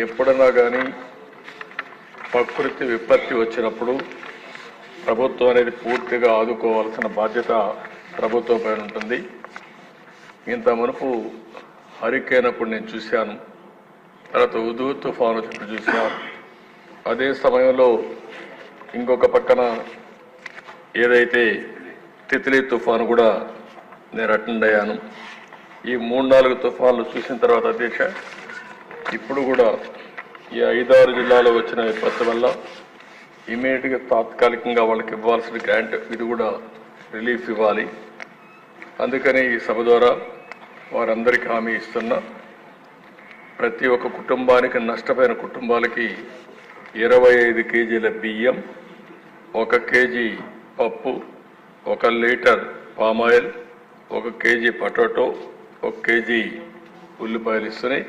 ఎప్పుడన్నా కానీ ప్రకృతి విపత్తి వచ్చినప్పుడు ప్రభుత్వం అనేది పూర్తిగా ఆదుకోవాల్సిన బాధ్యత ప్రభుత్వం పైన ఉంటుంది. ఇంత మునుపు హరికేన్ అప్పుడు నేను చూశాను, తర్వాత ఉదూ తుఫాను వచ్చినప్పుడు చూశాను. అదే సమయంలో ఇంకొక పక్కన ఏదైతే తిత్లీ తుఫాను కూడా నేను అటెండ్ అయ్యాను. ఈ 3-4 తుఫాన్లు చూసిన తర్వాత అధ్యక్ష, ఇప్పుడు కూడా ఈ 5-6 జిల్లాలో వచ్చిన విపత్తు వల్ల ఇమీడియట్గా తాత్కాలికంగా వాళ్ళకి ఇవ్వాల్సిన గ్రాంట్ ఇది కూడా రిలీఫ్ ఇవ్వాలి. అందుకని ఈ సభ ద్వారా వారందరికీ హామీ ఇస్తున్నా, ప్రతి ఒక్క కుటుంబానికి, నష్టపోయిన కుటుంబాలకి 25 కేజీల బియ్యం, 1 కేజీ పప్పు, 1 litre palm oil, 1 KG potato, 1 KG ఉల్లిపాయలు ఇస్తున్నాయి.